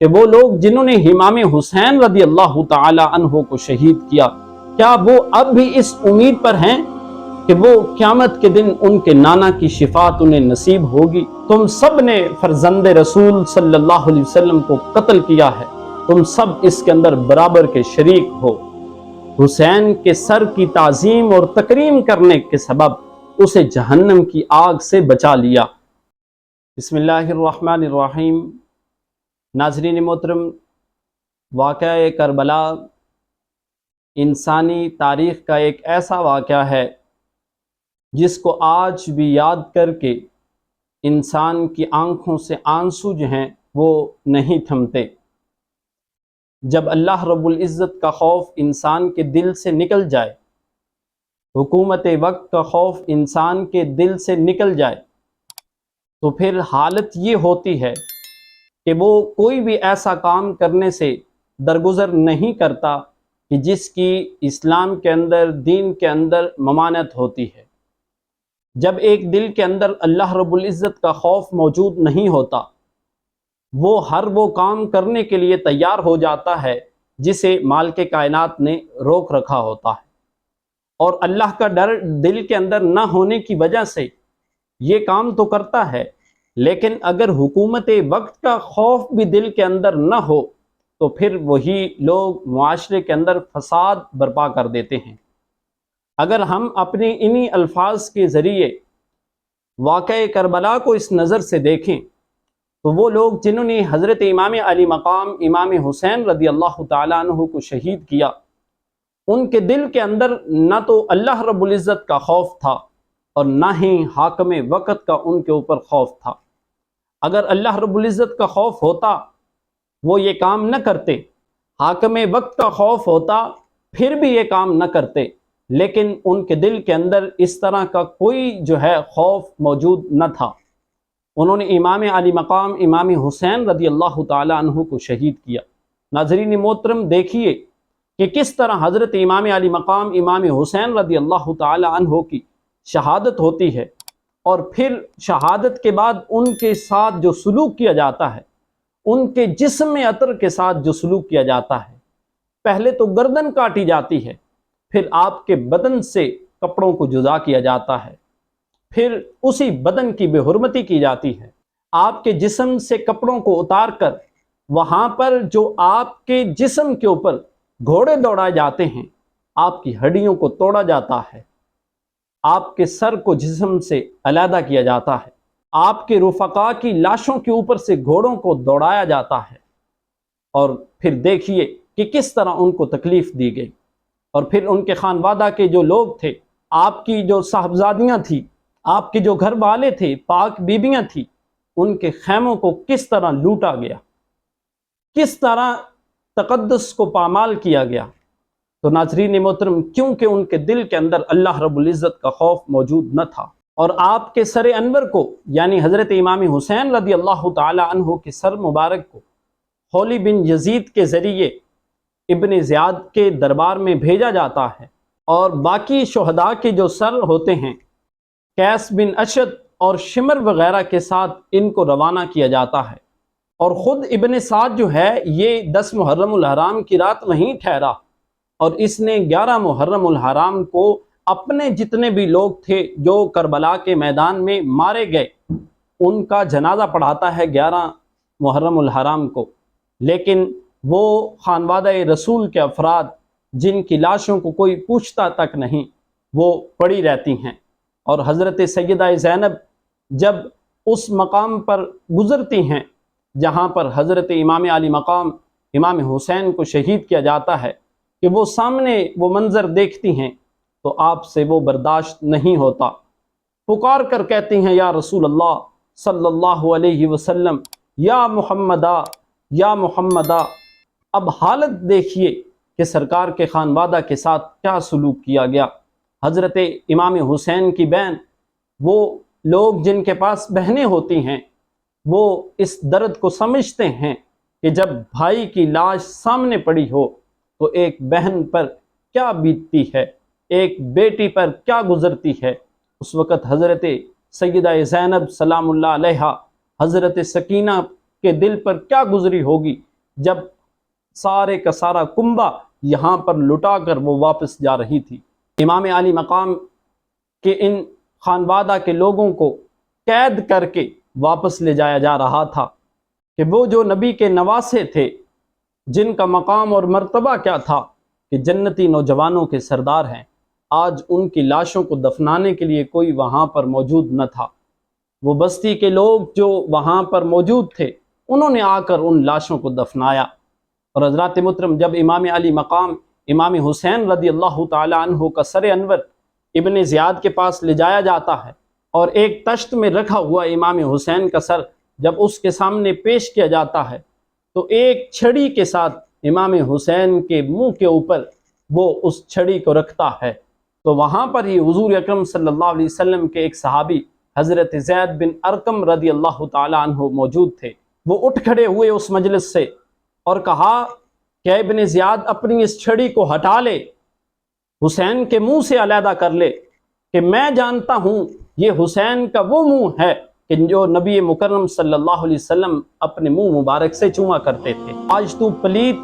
کہ وہ لوگ جنہوں نے امام حسین رضی اللہ تعالی عنہ کو شہید کیا، کیا وہ اب بھی اس امید پر ہیں کہ وہ قیامت کے دن ان کے نانا کی شفاعت انہیں نصیب ہوگی؟ تم سب نے فرزند رسول صلی اللہ علیہ وسلم کو قتل کیا ہے، تم سب اس کے اندر برابر کے شریک ہو۔ حسین کے سر کی تعظیم اور تکریم کرنے کے سبب اسے جہنم کی آگ سے بچا لیا۔ بسم اللہ الرحمن الرحیم۔ ناظرین محترم، واقعہ کربلا انسانی تاریخ کا ایک ایسا واقعہ ہے جس کو آج بھی یاد کر کے انسان کی آنکھوں سے آنسو جو ہیں وہ نہیں تھمتے۔ جب اللہ رب العزت کا خوف انسان کے دل سے نکل جائے، حکومت وقت کا خوف انسان کے دل سے نکل جائے، تو پھر حالت یہ ہوتی ہے کہ وہ کوئی بھی ایسا کام کرنے سے درگزر نہیں کرتا کہ جس کی اسلام کے اندر، دین کے اندر ممانعت ہوتی ہے۔ جب ایک دل کے اندر اللہ رب العزت کا خوف موجود نہیں ہوتا، وہ ہر وہ کام کرنے کے لیے تیار ہو جاتا ہے جسے مالک کائنات نے روک رکھا ہوتا ہے، اور اللہ کا ڈر دل کے اندر نہ ہونے کی وجہ سے یہ کام تو کرتا ہے، لیکن اگر حکومت وقت کا خوف بھی دل کے اندر نہ ہو تو پھر وہی لوگ معاشرے کے اندر فساد برپا کر دیتے ہیں۔ اگر ہم اپنے انہی الفاظ کے ذریعے واقعہ کربلا کو اس نظر سے دیکھیں تو وہ لوگ جنہوں نے حضرت امام علی مقام امام حسین رضی اللہ تعالیٰ عنہ کو شہید کیا، ان کے دل کے اندر نہ تو اللہ رب العزت کا خوف تھا اور نہ ہی حاکم وقت کا ان کے اوپر خوف تھا۔ اگر اللہ رب العزت کا خوف ہوتا وہ یہ کام نہ کرتے، حاکم وقت کا خوف ہوتا پھر بھی یہ کام نہ کرتے، لیکن ان کے دل کے اندر اس طرح کا کوئی جو ہے خوف موجود نہ تھا۔ انہوں نے امام علی مقام امام حسین رضی اللہ تعالی عنہ کو شہید کیا۔ ناظرین محترم، دیکھیے کہ کس طرح حضرت امام علی مقام امام حسین رضی اللہ تعالی عنہ کی شہادت ہوتی ہے، اور پھر شہادت کے بعد ان کے ساتھ جو سلوک کیا جاتا ہے، ان کے جسم عطر کے ساتھ جو سلوک کیا جاتا ہے، پہلے تو گردن کاٹی جاتی ہے، پھر آپ کے بدن سے کپڑوں کو جدا کیا جاتا ہے، پھر اسی بدن کی بے حرمتی کی جاتی ہے، آپ کے جسم سے کپڑوں کو اتار کر وہاں پر جو آپ کے جسم کے اوپر گھوڑے دوڑائے جاتے ہیں، آپ کی ہڈیوں کو توڑا جاتا ہے، آپ کے سر کو جسم سے علیحدہ کیا جاتا ہے، آپ کے رفقا کی لاشوں کے اوپر سے گھوڑوں کو دوڑایا جاتا ہے، اور پھر دیکھیے کہ کس طرح ان کو تکلیف دی گئی، اور پھر ان کے خانوادہ کے جو لوگ تھے، آپ کی جو صاحبزادیاں تھیں، آپ کے جو گھر والے تھے، پاک بیبیاں تھیں، ان کے خیموں کو کس طرح لوٹا گیا، کس طرح تقدس کو پامال کیا گیا۔ تو ناظرین محترم، کیونکہ ان کے دل کے اندر اللہ رب العزت کا خوف موجود نہ تھا، اور آپ کے سر انور کو یعنی حضرت امام حسین رضی اللہ تعالی عنہ کے سر مبارک کو خولی بن یزید کے ذریعے ابن زیاد کے دربار میں بھیجا جاتا ہے، اور باقی شہداء کے جو سر ہوتے ہیں قیس بن اشد اور شمر وغیرہ کے ساتھ ان کو روانہ کیا جاتا ہے، اور خود ابن سعد جو ہے یہ 10 محرم الحرام کی رات نہیں ٹھہرا، اور اس نے 11 محرم الحرام کو اپنے جتنے بھی لوگ تھے جو کربلا کے میدان میں مارے گئے ان کا جنازہ پڑھاتا ہے 11 محرم الحرام کو، لیکن وہ خانوادہ رسول کے افراد جن کی لاشوں کو کوئی پوچھتا تک نہیں، وہ پڑی رہتی ہیں، اور حضرت سیدہ زینب جب اس مقام پر گزرتی ہیں جہاں پر حضرت امام علی مقام امام حسین کو شہید کیا جاتا ہے، کہ وہ سامنے وہ منظر دیکھتی ہیں تو آپ سے وہ برداشت نہیں ہوتا، پکار کر کہتی ہیں یا رسول اللہ صلی اللہ علیہ وسلم، یا محمدہ یا محمدہ۔ اب حالت دیکھیے کہ سرکار کے خانوادہ کے ساتھ کیا سلوک کیا گیا۔ حضرت امام حسین کی بہن، وہ لوگ جن کے پاس بہنیں ہوتی ہیں، وہ اس درد کو سمجھتے ہیں کہ جب بھائی کی لاش سامنے پڑی ہو تو ایک بہن پر کیا بیتتی ہے، ایک بیٹی پر کیا گزرتی ہے۔ اس وقت حضرت سیدہ زینب سلام اللہ علیہا، حضرت سکینہ کے دل پر کیا گزری ہوگی جب سارے کا سارا کنبہ یہاں پر لٹا کر وہ واپس جا رہی تھی۔ امام علی مقام کے ان خانوادہ کے لوگوں کو قید کر کے واپس لے جایا جا رہا تھا کہ وہ جو نبی کے نواسے تھے، جن کا مقام اور مرتبہ کیا تھا کہ جنتی نوجوانوں کے سردار ہیں، آج ان کی لاشوں کو دفنانے کے لیے کوئی وہاں پر موجود نہ تھا۔ وہ بستی کے لوگ جو وہاں پر موجود تھے، انہوں نے آ کر ان لاشوں کو دفنایا۔ اور حضرات محترم، جب امام علی مقام امام حسین رضی اللہ تعالی عنہ کا سر انور ابن زیاد کے پاس لے جایا جاتا ہے اور ایک تشت میں رکھا ہوا امام حسین کا سر جب اس کے سامنے پیش کیا جاتا ہے تو ایک چھڑی کے ساتھ امام حسین کے منہ کے اوپر وہ اس چھڑی کو رکھتا ہے، تو وہاں پر ہی حضور اکرم صلی اللہ علیہ وسلم کے ایک صحابی حضرت زید بن ارقم رضی اللہ تعالی عنہ موجود تھے۔ وہ اٹھ کھڑے ہوئے اس مجلس سے اور کہا کہ ابن زیاد اپنی اس چھڑی کو ہٹا لے، حسین کے منہ سے علیحدہ کر لے، کہ میں جانتا ہوں یہ حسین کا وہ منہ ہے کہ جو نبی مکرم صلی اللہ علیہ وسلم اپنے منہ مبارک سے چوما کرتے تھے۔ آج تو پلیت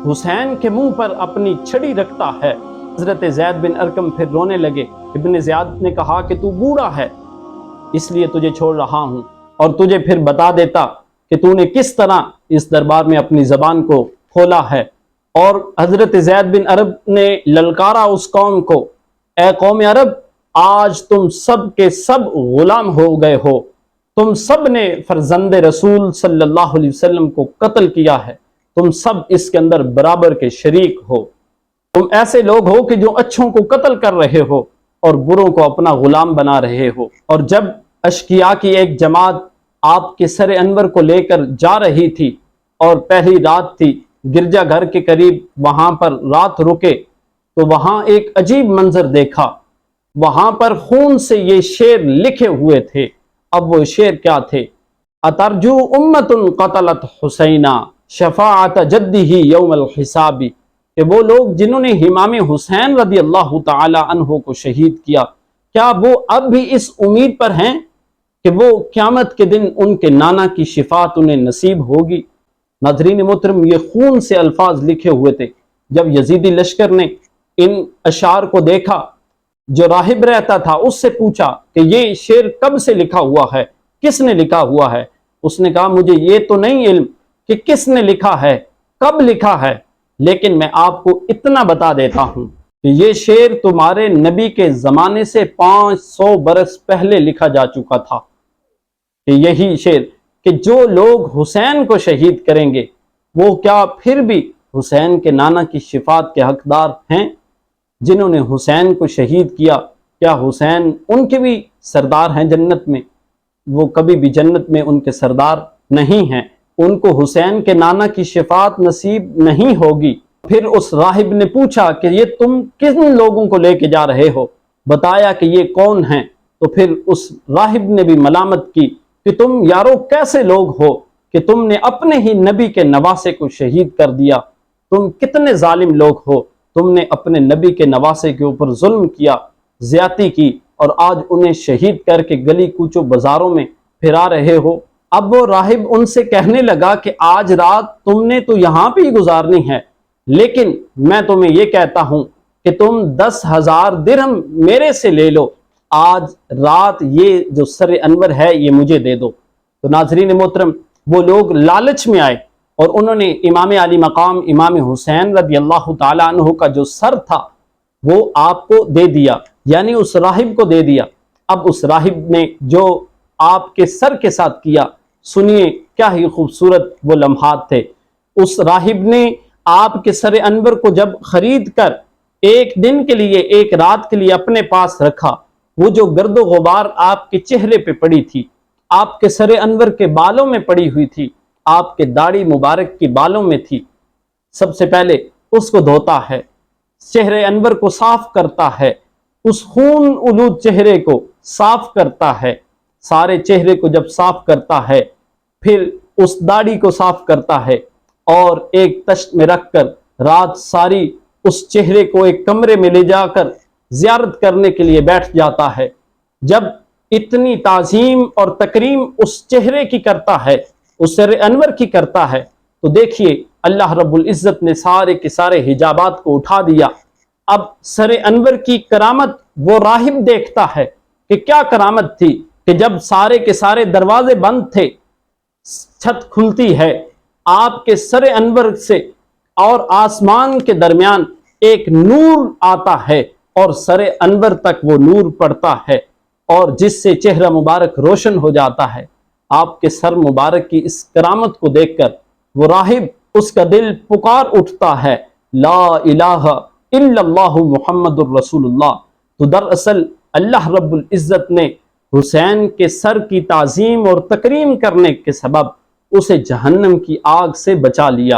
حسین کے منہ پر اپنی چھڑی رکھتا ہے۔ حضرت زید بن ارقم پھر رونے لگے۔ ابن زیاد نے کہا کہ تو بوڑھا ہے، اس لیے تجھے چھوڑ رہا ہوں اور تجھے پھر بتا دیتا کہ تو نے کس طرح اس دربار میں اپنی زبان کو کھولا ہے۔ اور حضرت زید بن عرب نے للکارا اس قوم کو، اے قوم عرب، آج تم سب کے سب غلام ہو گئے ہو، تم سب نے فرزند رسول صلی اللہ علیہ وسلم کو قتل کیا ہے، تم سب اس کے اندر برابر کے شریک ہو، تم ایسے لوگ ہو کہ جو اچھوں کو قتل کر رہے ہو اور بروں کو اپنا غلام بنا رہے ہو۔ اور جب اشقیاء کی ایک جماعت آپ کے سر انور کو لے کر جا رہی تھی اور پہلی رات تھی، گرجا گھر کے قریب وہاں پر رات رکے تو وہاں ایک عجیب منظر دیکھا۔ وہاں پر خون سے یہ شعر لکھے ہوئے تھے۔ اب وہ شعر کیا تھے؟ اترجو امت قتلت حسینہ شفاعت جدہ یوم الحساب، کہ وہ لوگ جنہوں نے امام حسین رضی اللہ تعالی عنہ کو شہید کیا، کیا وہ اب بھی اس امید پر ہیں کہ وہ قیامت کے دن ان کے نانا کی شفاعت انہیں نصیب ہوگی؟ ناظرین محترم، یہ خون سے الفاظ لکھے ہوئے تھے۔ جب یزیدی لشکر نے ان اشعار کو دیکھا، جو راہب رہتا تھا اس سے پوچھا کہ یہ شعر کب سے لکھا ہوا ہے، کس نے لکھا ہوا ہے؟ اس نے کہا مجھے یہ تو نہیں علم کہ کس نے لکھا ہے، کب لکھا ہے، لیکن میں آپ کو اتنا بتا دیتا ہوں کہ یہ شعر تمہارے نبی کے زمانے سے 500 برس پہلے لکھا جا چکا تھا، کہ یہی شعر کہ جو لوگ حسین کو شہید کریں گے وہ کیا پھر بھی حسین کے نانا کی شفاعت کے حقدار ہیں؟ جنہوں نے حسین کو شہید کیا، کیا حسین ان کے بھی سردار ہیں جنت میں؟ وہ کبھی بھی جنت میں ان کے سردار نہیں ہیں، ان کو حسین کے نانا کی شفاعت نصیب نہیں ہوگی۔ پھر اس راہب نے پوچھا کہ یہ تم کن لوگوں کو لے کے جا رہے ہو؟ بتایا کہ یہ کون ہیں؟ تو پھر اس راہب نے بھی ملامت کی کہ تم یارو کیسے لوگ ہو کہ تم نے اپنے ہی نبی کے نواسے کو شہید کر دیا، تم کتنے ظالم لوگ ہو، تم نے اپنے نبی کے نواسے کے اوپر ظلم کیا، زیادتی کی، اور آج انہیں شہید کر کے گلی کوچوں بازاروں میں پھرا رہے ہو۔ اب وہ راہب ان سے کہنے لگا کہ آج رات تم نے تو یہاں پہ ہی گزارنی ہے، لیکن میں تمہیں یہ کہتا ہوں کہ تم 10,000 درہم میرے سے لے لو، آج رات یہ جو سر انور ہے یہ مجھے دے دو۔ تو ناظرین محترم، وہ لوگ لالچ میں آئے اور انہوں نے امام علی مقام امام حسین رضی اللہ تعالی عنہ کا جو سر تھا وہ آپ کو دے دیا، یعنی اس راہب کو دے دیا۔ اب اس راہب نے جو آپ کے سر کے ساتھ کیا، سنیے کیا ہی خوبصورت وہ لمحات تھے۔ اس راہب نے آپ کے سر انور کو جب خرید کر ایک دن کے لیے، ایک رات کے لیے اپنے پاس رکھا، وہ جو گرد و غبار آپ کے چہرے پہ پڑی تھی، آپ کے سر انور کے بالوں میں پڑی ہوئی تھی، آپ کے داڑھی مبارک کی بالوں میں تھی، سب سے پہلے اس کو دھوتا ہے، چہرے انور کو صاف کرتا ہے، اس خون آلود چہرے کو صاف کرتا ہے، سارے چہرے کو جب صاف کرتا ہے پھر اس داڑھی کو صاف کرتا ہے اور ایک تشت میں رکھ کر رات ساری اس چہرے کو ایک کمرے میں لے جا کر زیارت کرنے کے لیے بیٹھ جاتا ہے۔ جب اتنی تعظیم اور تکریم اس چہرے کی کرتا ہے، اس سر انور کی کرتا ہے، تو دیکھیے اللہ رب العزت نے سارے کے سارے حجابات کو اٹھا دیا. اب سر انور کی کرامت وہ راہب دیکھتا ہے کہ کیا کرامت تھی کہ جب سارے کے سارے دروازے بند تھے، چھت کھلتی ہے، آپ کے سر انور سے اور آسمان کے درمیان ایک نور آتا ہے اور سر انور تک وہ نور پڑتا ہے اور جس سے چہرہ مبارک روشن ہو جاتا ہے. آپ کے سر مبارک کی اس کرامت کو دیکھ کر وہ راہب، اس کا دل پکار اٹھتا ہے، لا الہ الا اللہ محمد الرسول اللہ. تو دراصل اللہ رب العزت نے حسین کے سر کی تعظیم اور تکریم کرنے کے سبب اسے جہنم کی آگ سے بچا لیا.